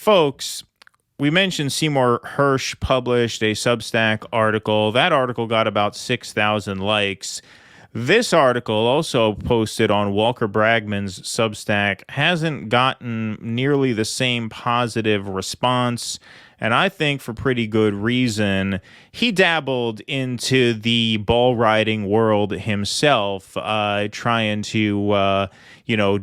folks, we mentioned Seymour Hersh published a Substack article. That article got about 6,000 likes. This article, also posted on Walker Bragman's Substack, hasn't gotten nearly the same positive response, and I think for pretty good reason. He dabbled into the ball riding world himself, trying to,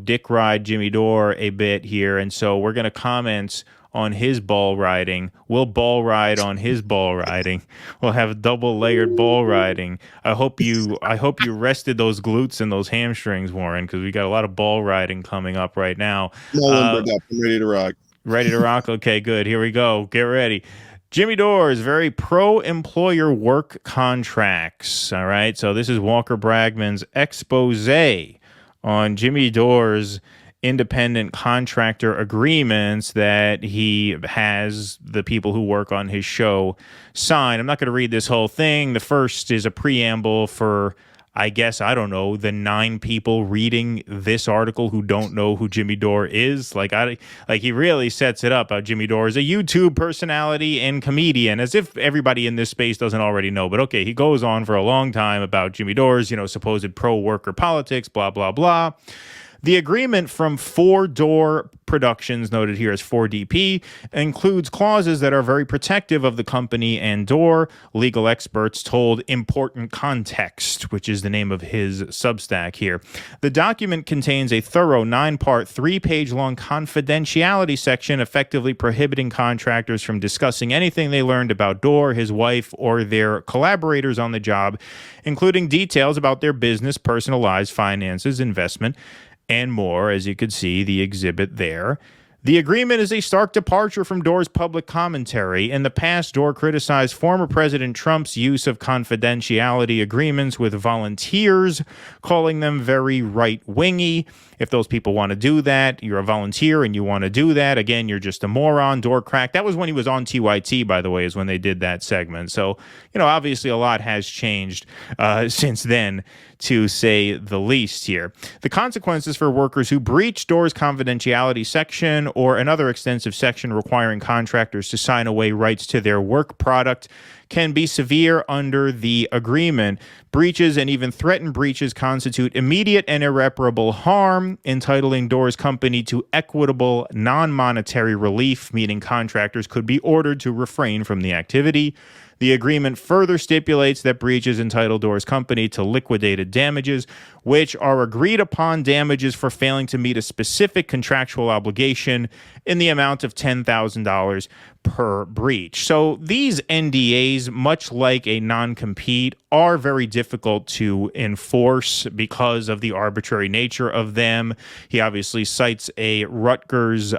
dick ride Jimmy Dore a bit here, and so we're going to comment on his ball riding. We'll ball ride on his ball riding. We'll have double layered ball riding. I hope you rested those glutes and those hamstrings, Warren, because we got a lot of ball riding coming up right now. I'm ready to rock. Ready to rock? Okay, good. Here we go. Get ready. Jimmy Dore is very pro-employer work contracts. All right, so this is Walker Bragman's expose on Jimmy Dore's independent contractor agreements that he has the people who work on his show sign. I'm not going to read this whole thing. The first is a preamble for, I guess, I don't know, the 9 people reading this article who don't know who Jimmy Dore is. Like he really sets it up how Jimmy Dore is a YouTube personality and comedian, as if everybody in this space doesn't already know. But okay, he goes on for a long time about Jimmy Dore's, supposed pro-worker politics, blah, blah, blah. The agreement from 4Door Productions, noted here as 4DP, includes clauses that are very protective of the company and Dore, legal experts told Important Context, which is the name of his Substack here. The document contains a thorough 9-part, 3-page-long confidentiality section effectively prohibiting contractors from discussing anything they learned about Dore, his wife, or their collaborators on the job, including details about their business, personal lives, finances, investment, and more, as you could see the exhibit there. The agreement is a stark departure from Dore's public commentary. In the past, Dore criticized former President Trump's use of confidentiality agreements with volunteers, calling them very right-wingy. If those people want to do that, you're a volunteer and you want to do that, again, you're just a moron. Dore cracked. That was when he was on TYT, by the way, is when they did that segment. So, obviously a lot has changed since then, to say the least here. The consequences for workers who breach Dore's confidentiality section or another extensive section requiring contractors to sign away rights to their work product can be severe under the agreement. Breaches and even threatened breaches constitute immediate and irreparable harm, entitling Dore's company to equitable non-monetary relief, meaning contractors could be ordered to refrain from the activity. The agreement further stipulates that breaches entitle Dore's company to liquidated damages, which are agreed upon damages for failing to meet a specific contractual obligation in the amount of $10,000 per breach. So these NDAs, much like a non-compete, are very difficult to enforce because of the arbitrary nature of them. He obviously cites a Rutgers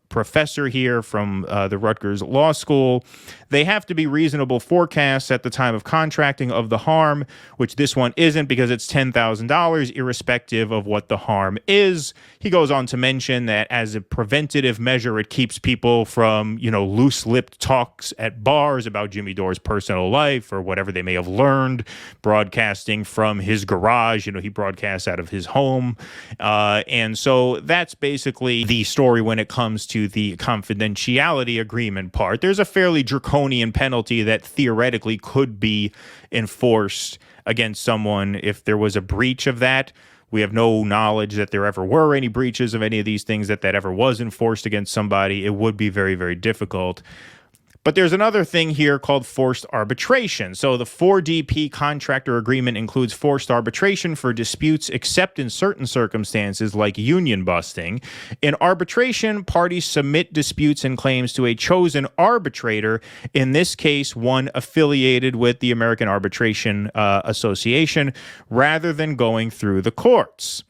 professor here from the Rutgers Law School. They have to be reasonable forecasts at the time of contracting of the harm, which this one isn't because it's $10,000 irrespective of what the harm is. He goes on to mention that as a preventative measure, it keeps people from, loose-lipped talks at bars about Jimmy Dore's personal life or whatever they may have learned, broadcasting from his garage. He broadcasts out of his home. And so that's basically the story when it comes to the confidentiality agreement part. There's a fairly draconian penalty that theoretically could be enforced against someone if there was a breach of that. We have no knowledge that there ever were any breaches of any of these things, that ever was enforced against somebody. It would be very, very difficult. But there's another thing here called forced arbitration. So the 4DP contractor agreement includes forced arbitration for disputes except in certain circumstances like union busting. In arbitration, parties submit disputes and claims to a chosen arbitrator, in this case, one affiliated with the American Arbitration Association, rather than going through the courts.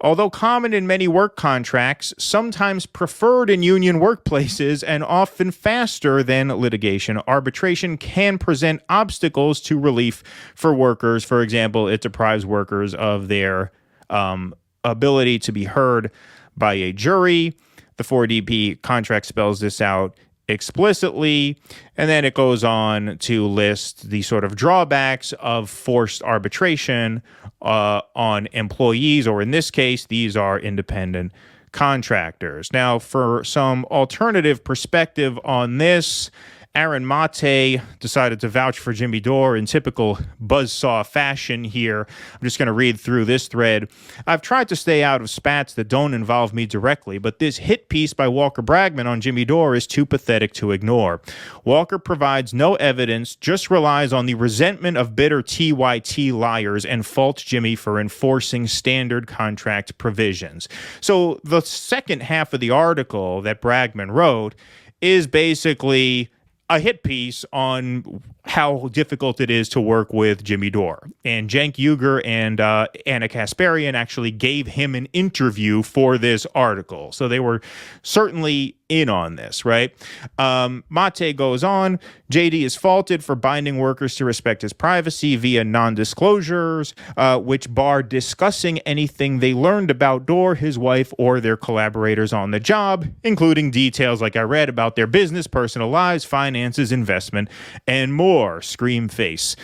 Although common in many work contracts, sometimes preferred in union workplaces, and often faster than litigation, arbitration can present obstacles to relief for workers. For example, it deprives workers of their ability to be heard by a jury. The 4DP contract spells this out explicitly, and then it goes on to list the sort of drawbacks of forced arbitration on employees, or in this case, these are independent contractors. Now, for some alternative perspective on this, Aaron Mate decided to vouch for Jimmy Dore in typical buzzsaw fashion here. I'm just going to read through this thread. I've tried to stay out of spats that don't involve me directly, but this hit piece by Walker Bragman on Jimmy Dore is too pathetic to ignore. Walker provides no evidence, just relies on the resentment of bitter TYT liars and faults Jimmy for enforcing standard contract provisions. So the second half of the article that Bragman wrote is basically a hit piece on how difficult it is to work with Jimmy Dore. And Cenk Uygur and Anna Kasparian actually gave him an interview for this article. So they were certainly in on this, right? Mate goes on, JD is faulted for binding workers to respect his privacy via non-disclosures, which bar discussing anything they learned about Dore, his wife, or their collaborators on the job, including details like I read about their business, personal lives, finances, investment, and more. Scream face.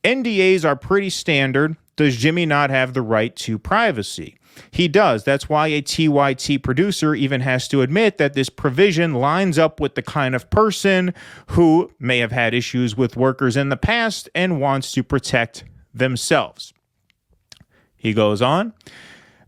NDAs are pretty standard. Does Jimmy not have the right to privacy? He does. That's why a TYT producer even has to admit that this provision lines up with the kind of person who may have had issues with workers in the past and wants to protect themselves. He goes on.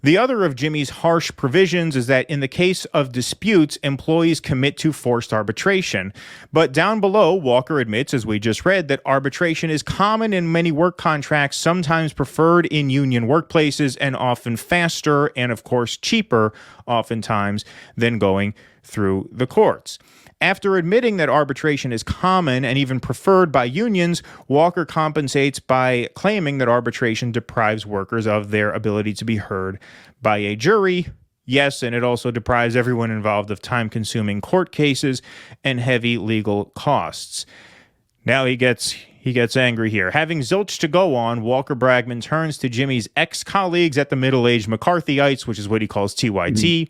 The other of Jimmy's harsh provisions is that in the case of disputes, employees commit to forced arbitration. But down below, Walker admits, as we just read, that arbitration is common in many work contracts, sometimes preferred in union workplaces, and often faster and, of course, cheaper, oftentimes, than going through the courts. After admitting that arbitration is common and even preferred by unions, Walker compensates by claiming that arbitration deprives workers of their ability to be heard by a jury. Yes, and it also deprives everyone involved of time-consuming court cases and heavy legal costs. Now he gets angry here. Having zilch to go on, Walker Bragman turns to Jimmy's ex-colleagues at the middle-aged McCarthyites, which is what he calls TYT.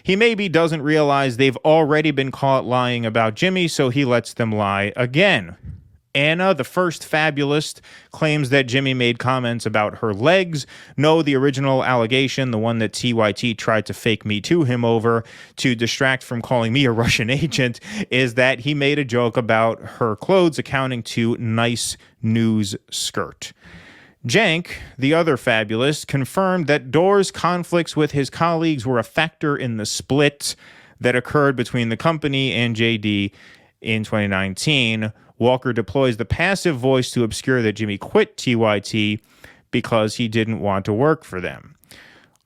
He maybe doesn't realize they've already been caught lying about Jimmy, so he lets them lie again. Anna, the first fabulist, claims that Jimmy made comments about her legs. No, the original allegation, the one that TYT tried to fake me to him over to distract from calling me a Russian agent, is that he made a joke about her clothes accounting to nice news skirt. Cenk, the other fabulist, confirmed that Dore's conflicts with his colleagues were a factor in the split that occurred between the company and JD in 2019. Walker deploys the passive voice to obscure that Jimmy quit TYT because he didn't want to work for them.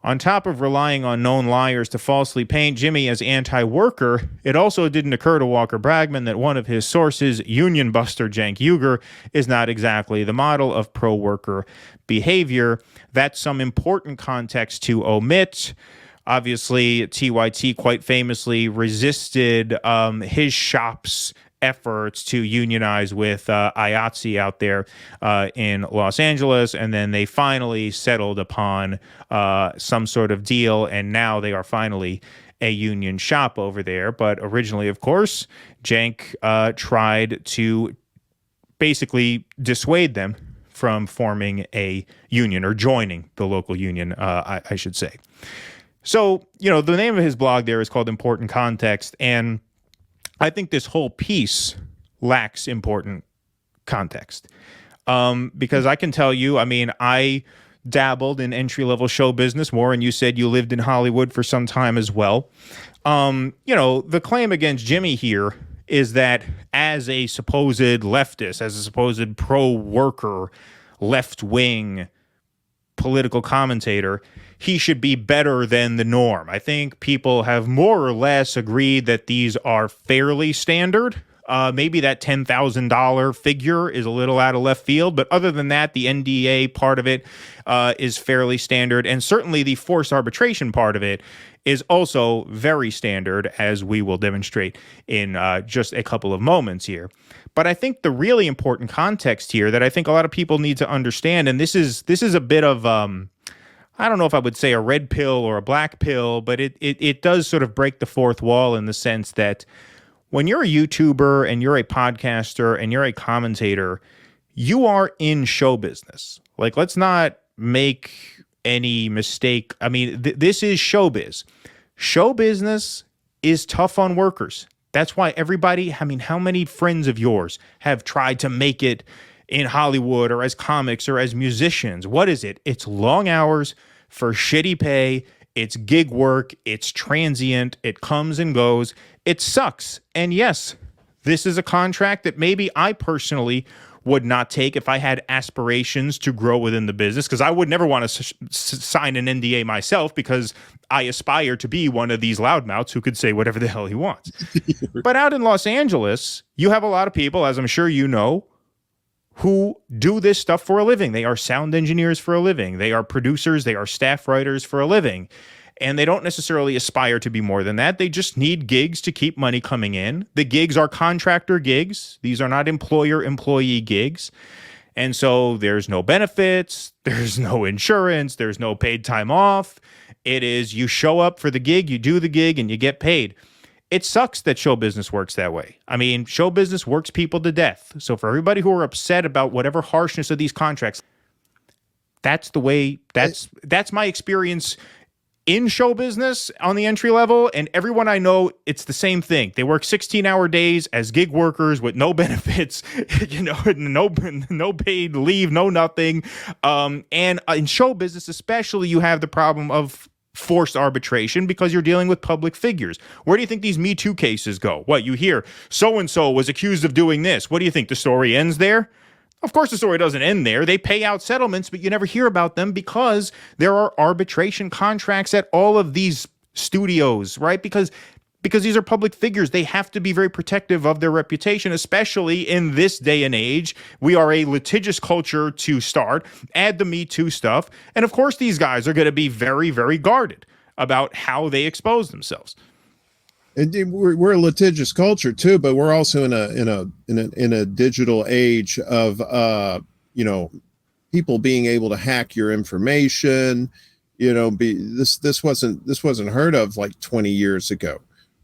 On top of relying on known liars to falsely paint Jimmy as anti-worker, it also didn't occur to Walker Bragman that one of his sources, union buster Cenk Uygur, is not exactly the model of pro-worker behavior. That's some important context to omit. Obviously, TYT quite famously resisted his shop's efforts to unionize with IATSE out there in Los Angeles, and then they finally settled upon some sort of deal, and now they are finally a union shop over there. But originally, of course, Cenk tried to basically dissuade them from forming a union or joining the local union, I should say. So, the name of his blog there is called Important Context, and I think this whole piece lacks important context because I can tell you, I dabbled in entry-level show business more, and you said you lived in Hollywood for some time as well. The claim against Jimmy here is that as a supposed leftist, as a supposed pro-worker, left-wing political commentator, he should be better than the norm. I think people have more or less agreed that these are fairly standard. Maybe that $10,000 figure is a little out of left field, but other than that, the NDA part of it is fairly standard, and certainly the forced arbitration part of it is also very standard, as we will demonstrate in just a couple of moments here. But I think the really important context here that I think a lot of people need to understand, and this is a bit of I don't know if I would say a red pill or a black pill, but it does sort of break the fourth wall in the sense that when you're a YouTuber and you're a podcaster and you're a commentator, you are in show business. Like, let's not make any mistake. This is showbiz. Show business is tough on workers. That's why everybody, I mean, how many friends of yours have tried to make it in Hollywood or as comics or as musicians? What is it? It's long hours for shitty pay. It's gig work. It's transient. It comes and goes. It sucks. And yes, this is a contract that maybe I personally would not take if I had aspirations to grow within the business, because I would never want to sign an NDA myself, because I aspire to be one of these loudmouths who could say whatever the hell he wants. But out in Los Angeles, you have a lot of people, as I'm sure you know, who do this stuff for a living. They are sound engineers for a living. They are producers. They are staff writers for a living. And they don't necessarily aspire to be more than that. They just need gigs to keep money coming in. The gigs are contractor gigs. These are not employer-employee gigs. And so there's no benefits. There's no insurance. There's no paid time off. It is you show up for the gig, you do the gig, and you get paid. It sucks that show business works that way. I mean, show business works people to death. So for everybody who are upset about whatever harshness of these contracts, that's the way, that's my experience in show business on the entry level. And everyone I know, it's the same thing. They work 16-hour days as gig workers with no benefits, no paid leave, no nothing. And in show business especially, you have the problem of forced arbitration because you're dealing with public figures. Where do you think these Me Too cases go? What, you hear so-and-so was accused of doing this. What do you think? The story ends there? Of course, the story doesn't end there. They pay out settlements, but you never hear about them because there are arbitration contracts at all of these studios, right? Because these are public figures. They have to be very protective of their reputation, especially in this day and age. We are a litigious culture to start. Add the Me Too stuff. And of course, these guys are going to be very, very guarded about how they expose themselves. And we're a litigious culture too, but we're also in a digital age of people being able to hack your information. This wasn't heard of like 20 years ago,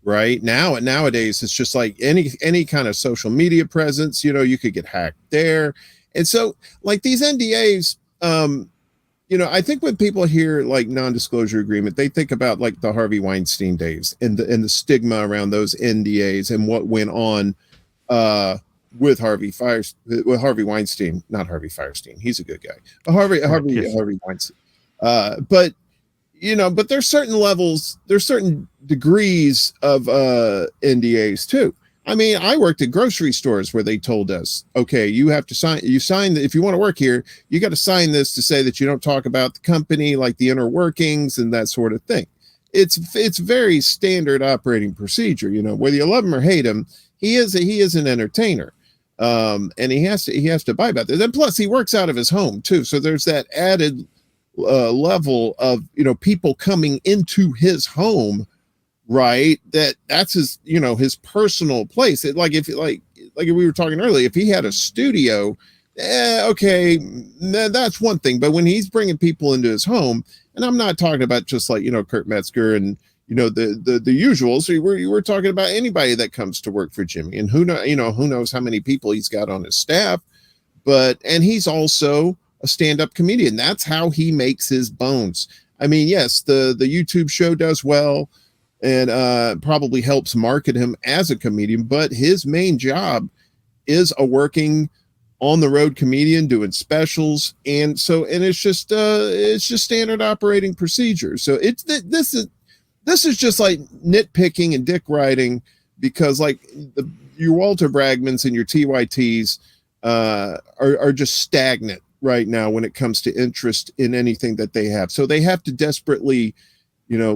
right? Nowadays it's just like any kind of social media presence. You could get hacked there, and so like these NDAs. I think when people hear like non-disclosure agreement, they think about like the Harvey Weinstein days and the stigma around those NDAs and what went on with Harvey Weinstein, not Harvey Firestein. He's a good guy. Harvey Weinstein. But there's certain levels, there's certain degrees of NDAs too. I mean, I worked at grocery stores where they told us, okay, you have to sign if you want to work here, you got to sign this to say that you don't talk about the company, like the inner workings and that sort of thing. It's very standard operating procedure, whether you love him or hate him, he is an entertainer. And he has to abide by this. And plus he works out of his home too. So there's that added level of, people coming into his home, right? That's his, his personal place. Like we were talking earlier, if he had a studio, okay, that's one thing. But when he's bringing people into his home, and I'm not talking about just like, Kurt Metzger and, the usuals. We're talking about anybody that comes to work for Jimmy, and who knows how many people he's got on his staff, and he's also a stand-up comedian. That's how he makes his bones. I mean, yes, the YouTube show does well, and probably helps market him as a comedian, but his main job is a working on the road comedian doing specials. And it's just standard operating procedure. So this is just like nitpicking and dick riding, because like your Walter Bragmans and your TYTs are just stagnant right now when it comes to interest in anything that they have. So they have to desperately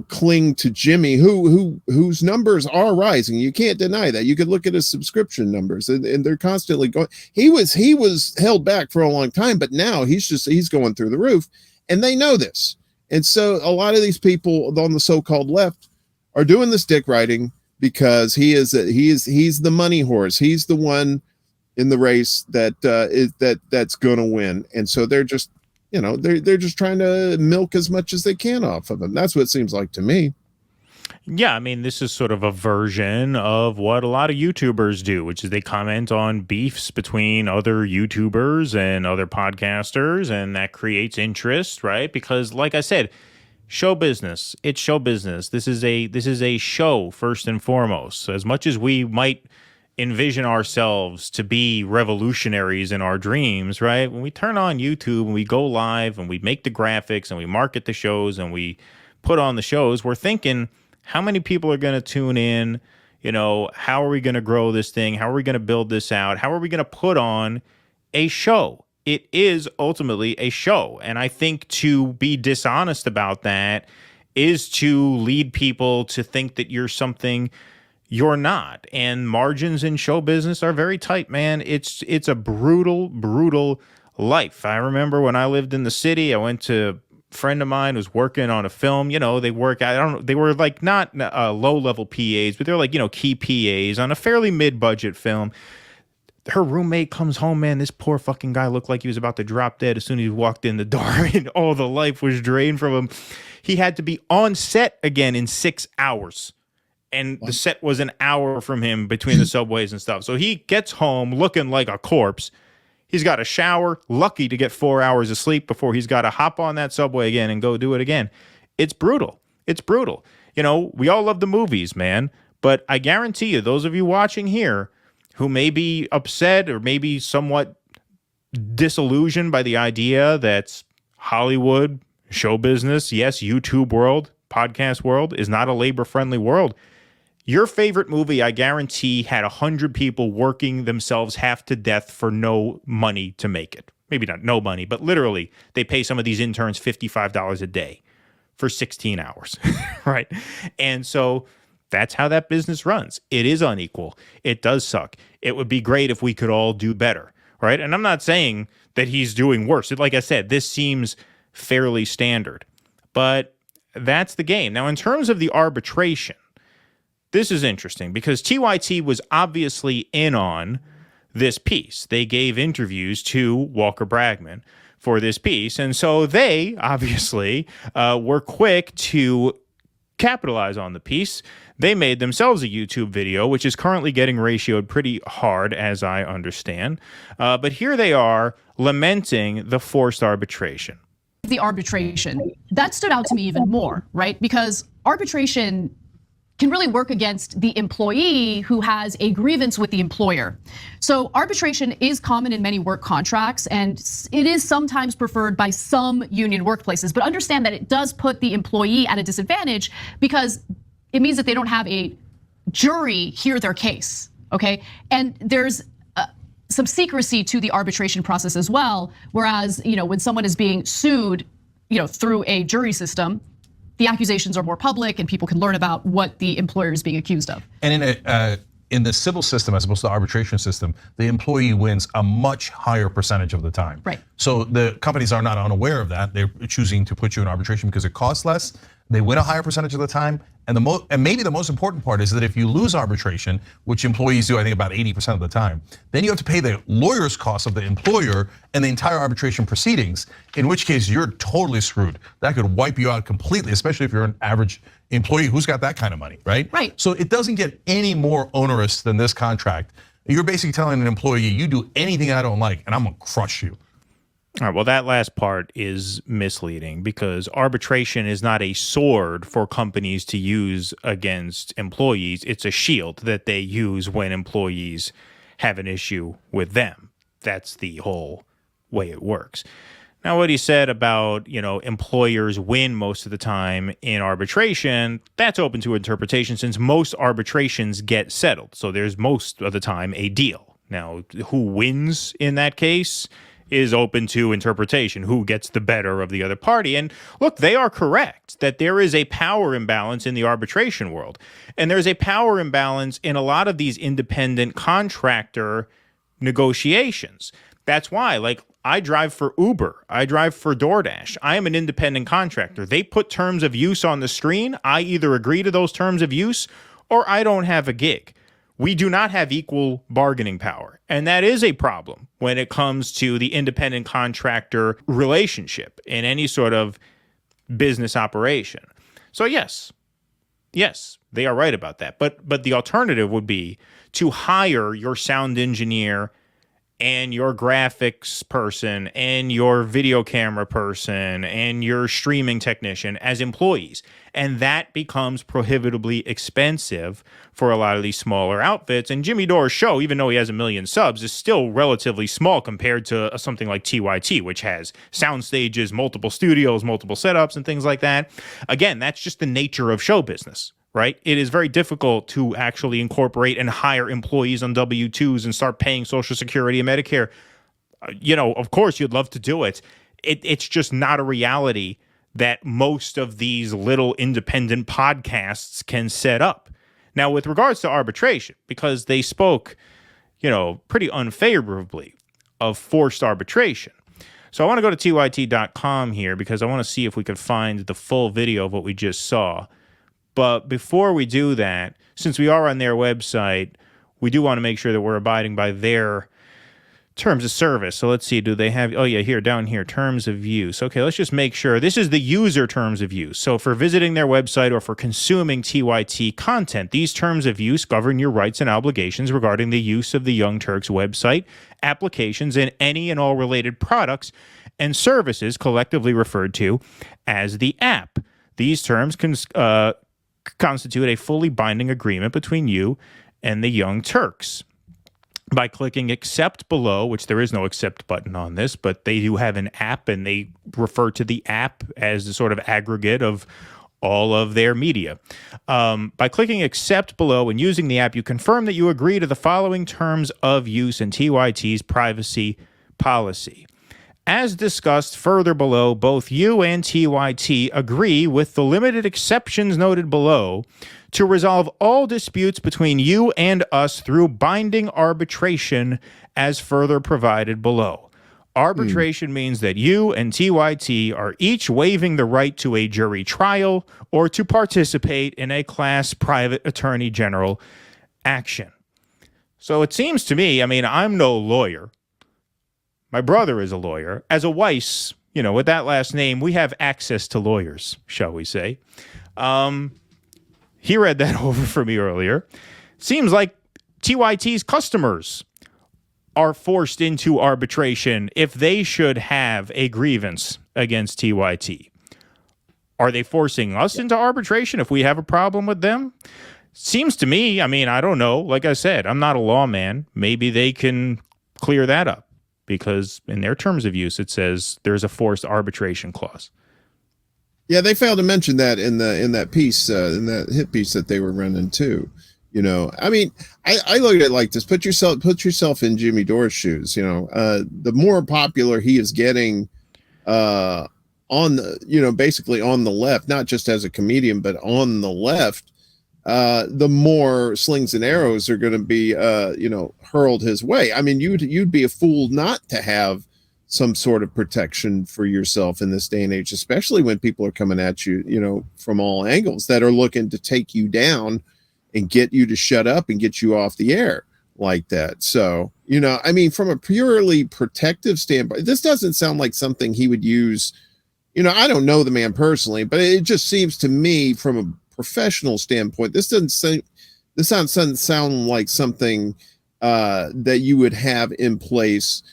cling to Jimmy, whose numbers are rising. You can't deny that. You could look at his subscription numbers, and they're constantly going. He was held back for a long time, but now he's going through the roof, and they know this. And so a lot of these people on the so-called left are doing this dick riding because he's the money horse. He's the one in the race that's going to win. And so they're just they're just trying to milk as much as they can off of him. That's what it seems like to me. Yeah, I mean, this is sort of a version of what a lot of YouTubers do, which is they comment on beefs between other YouTubers and other podcasters, and that creates interest, right? Because, like I said, Show business. It's show business. This is a show first and foremost. So as much as we might envision ourselves to be revolutionaries in our dreams, right? When we turn on YouTube and we go live and we make the graphics and we market the shows and we put on the shows, we're thinking, how many people are going to tune in? You know, how are we going to grow this thing? How are we going to build this out? How are we going to put on a show? It is ultimately a show. And I think to be dishonest about that is to lead people to think that you're something you're not. And margins in show business are very tight, man. It's a brutal, brutal life. I remember when I lived in the city, I went to a friend of mine was working on a film. You know, they work, I don't know, they were like not low-level PAs, but they're like, you know, key PAs on a fairly mid-budget film. Her roommate comes home, man, this poor fucking guy looked like he was about to drop dead as soon as he walked in the door, and all the life was drained from him. He had to be on set again in 6 hours. And the set was an hour from him between the subways and stuff. So he gets home looking like a corpse. He's got a shower, lucky to get 4 hours of sleep before he's got to hop on that subway again and go do it again. It's brutal. It's brutal. You know, we all love the movies, man. But I guarantee you, those of you watching here who may be upset or maybe somewhat disillusioned by the idea that Hollywood, show business, yes, YouTube world, podcast world is not a labor-friendly world. Your favorite movie, I guarantee, had 100 people working themselves half to death for no money to make it. Maybe not no money, but literally they pay some of these interns $55 a day for 16 hours, right? And so that's how that business runs. It is unequal. It does suck. It would be great if we could all do better, right? And I'm not saying that he's doing worse. Like I said, this seems fairly standard, but that's the game. Now, in terms of the arbitration, this is interesting because TYT was obviously in on this piece. They gave interviews to Walker Bragman for this piece, and so they obviously were quick to capitalize on the piece. They made themselves a YouTube video, which is currently getting ratioed pretty hard, as I understand. But here they are lamenting the forced arbitration. The arbitration, that stood out to me even more, right? Because arbitration can really work against the employee who has a grievance with the employer. So arbitration is common in many work contracts, and it is sometimes preferred by some union workplaces. But understand that it does put the employee at a disadvantage because it means that they don't have a jury hear their case, okay? And there's some secrecy to the arbitration process as well. Whereas, you know, when someone is being sued, you know, through a jury system, the accusations are more public and people can learn about what the employer is being accused of. And in the civil system, as opposed to the arbitration system, the employee wins a much higher percentage of the time. Right. So the companies are not unaware of that. They're choosing to put you in arbitration because it costs less. They win a higher percentage of the time. And maybe the most important part is that if you lose arbitration, which employees do, I think about 80% of the time, then you have to pay the lawyer's costs of the employer and the entire arbitration proceedings, in which case you're totally screwed. That could wipe you out completely, especially if you're an average employee who's got that kind of money, right? Right. So it doesn't get any more onerous than this contract. You're basically telling an employee, you do anything I don't like and I'm gonna crush you. All right, well, that last part is misleading because arbitration is not a sword for companies to use against employees. It's a shield that they use when employees have an issue with them. That's the whole way it works. Now, what he said about, you know, employers win most of the time in arbitration, that's open to interpretation since most arbitrations get settled. So there's most of the time a deal. Now, who wins in that case is open to interpretation, who gets the better of the other party. And look, they are correct that there is a power imbalance in the arbitration world. And there's a power imbalance in a lot of these independent contractor negotiations. That's why, like, I drive for Uber, I drive for DoorDash. I am an independent contractor. They put terms of use on the screen. I either agree to those terms of use or I don't have a gig. We do not have equal bargaining power. And that is a problem when it comes to the independent contractor relationship in any sort of business operation. So yes, they are right about that. But the alternative would be to hire your sound engineer and your graphics person and your video camera person and your streaming technician as employees. And that becomes prohibitively expensive for a lot of these smaller outfits. And Jimmy Dore's show, even though he has 1 million subs, is still relatively small compared to something like TYT, which has sound stages, multiple studios, multiple setups, and things like that. Again, that's just the nature of show business, right? It is very difficult to actually incorporate and hire employees on W-2s and start paying Social Security and Medicare. Of course, you'd love to do it. It's just not a reality that most of these little independent podcasts can set up. Now, with regards to arbitration, because they spoke, pretty unfavorably of forced arbitration. So I want to go to tyt.com here because I want to see if we could find the full video of what we just saw. But before we do that, since we are on their website, we do want to make sure that we're abiding by their terms of service. So let's see, do they have, down here, terms of use. Okay, let's just make sure. This is the user terms of use. So for visiting their website or for consuming TYT content, these terms of use govern your rights and obligations regarding the use of the Young Turks website, applications, and any and all related products and services collectively referred to as the app. These terms constitute a fully binding agreement between you and the Young Turks. By clicking accept below, which there is no accept button on this, but they do have an app and they refer to the app as the sort of aggregate of all of their media. By clicking accept below and using the app, you confirm that you agree to the following terms of use in TYT's privacy policy. As discussed further below, both you and TYT agree, with the limited exceptions noted below, to resolve all disputes between you and us through binding arbitration as further provided below. Arbitration means that you and TYT are each waiving the right to a jury trial or to participate in a class private attorney general action. So it seems to me, I'm no lawyer. My brother is a lawyer. As a Weiss, with that last name, we have access to lawyers, shall we say. He read that over for me earlier. Seems like TYT's customers are forced into arbitration if they should have a grievance against TYT. Are they forcing us into arbitration if we have a problem with them? Seems to me, I don't know. Like I said, I'm not a lawman. Maybe they can clear that up because in their terms of use, it says there's a forced arbitration clause. Yeah, they failed to mention that in that piece, in that hit piece that they were running too. I look at it like this: put yourself in Jimmy Dore's shoes. The more popular he is getting, on the, basically on the left, not just as a comedian, but on the left, the more slings and arrows are going to be, hurled his way. You'd be a fool not to have some sort of protection for yourself in this day and age, especially when people are coming at you, from all angles that are looking to take you down and get you to shut up and get you off the air like that. So, from a purely protective standpoint, this doesn't sound like something he would use. I don't know the man personally, but it just seems to me from a professional standpoint, this doesn't sound like something that you would have in place,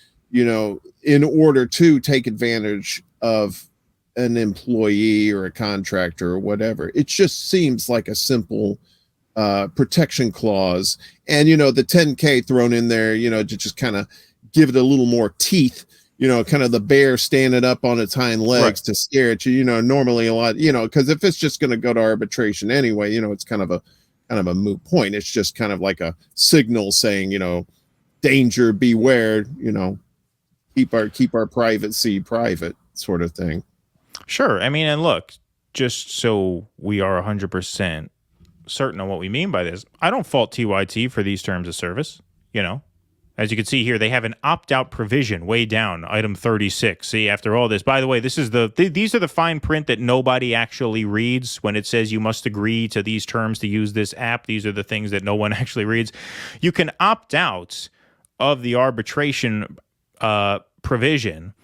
in order to take advantage of an employee or a contractor or whatever. It just seems like a simple protection clause. And, the 10K thrown in there, to just kind of give it a little more teeth, kind of the bear standing up on its hind legs to scare at you, normally a lot, because if it's just going to go to arbitration anyway, it's kind of a moot point. It's just kind of like a signal saying, danger, beware, keep our privacy private sort of thing. Sure. And look, just so we are 100% certain on what we mean by this, I don't fault TYT for these terms of service. As you can see here, they have an opt-out provision way down, item 36. See, after all this, by the way, these are the fine print that nobody actually reads when it says you must agree to these terms to use this app. These are the things that no one actually reads. You can opt out of the arbitration provision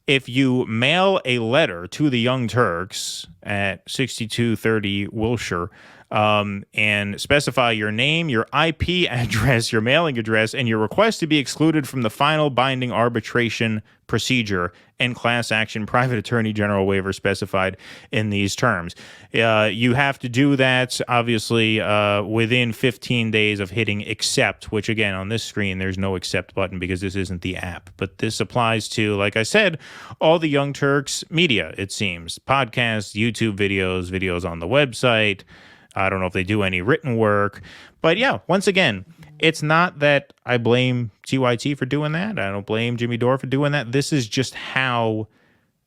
if you mail a letter to the Young Turks at 6230 Wilshire and specify your name, your IP address, your mailing address, and your request to be excluded from the final binding arbitration procedure and class action private attorney general waiver specified in these terms. You have to do that, obviously, within 15 days of hitting accept, which, again, on this screen, there's no accept button because this isn't the app. But this applies to, like I said, all the Young Turks media, it seems. Podcasts, YouTube videos, videos on the website. I don't know if they do any written work. But yeah, once again, it's not that I blame TYT for doing that. I don't blame Jimmy Dore for doing that. This is just how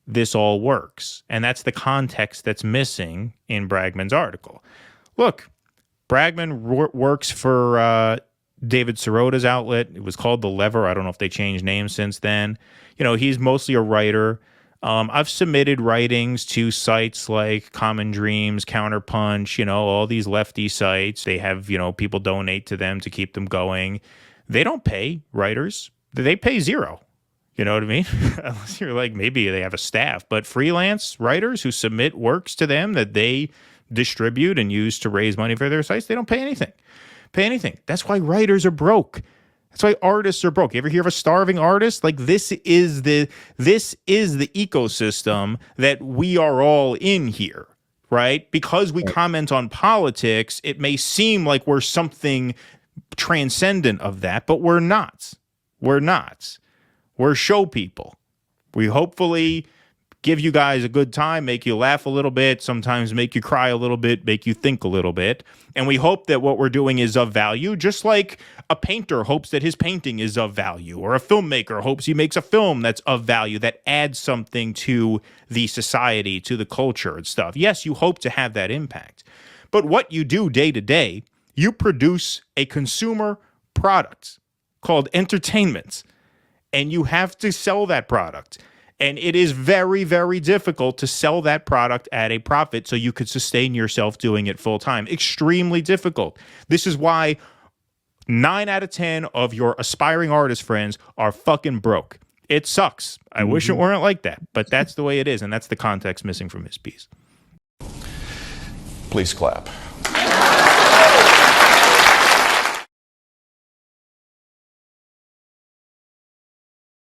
this all works. And that's the context that's missing in Bragman's article. Look, Bragman works for David Sirota's outlet. It was called The Lever. I don't know if they changed names since then. You know, he's mostly a writer. I've submitted writings to sites like Common Dreams, Counterpunch, you know, all these lefty sites. They have, you know, people donate to them to keep them going. They don't pay writers. They pay zero. You know what I mean? Unless you're like, maybe they have a staff. But freelance writers who submit works to them that they distribute and use to raise money for their sites, they don't pay anything. That's why writers are broke. That's why artists are broke. You ever hear of a starving artist? Like, this is the ecosystem that we are all in here, right? Because we comment on politics, it may seem like we're something transcendent of that, but we're not. We're not. We're show people. We hopefully give you guys a good time, make you laugh a little bit, sometimes make you cry a little bit, make you think a little bit. And we hope that what we're doing is of value, just like a painter hopes that his painting is of value, or a filmmaker hopes he makes a film that's of value, that adds something to the society, to the culture and stuff. Yes, you hope to have that impact. But what you do day to day, you produce a consumer product called entertainment, and you have to sell that product. And it is very, very difficult to sell that product at a profit so you could sustain yourself doing it full time. Extremely difficult. This is why 9 out of 10 of your aspiring artist friends are fucking broke. It sucks. I wish it weren't like that, but that's the way it is. And that's the context missing from his piece. Please clap.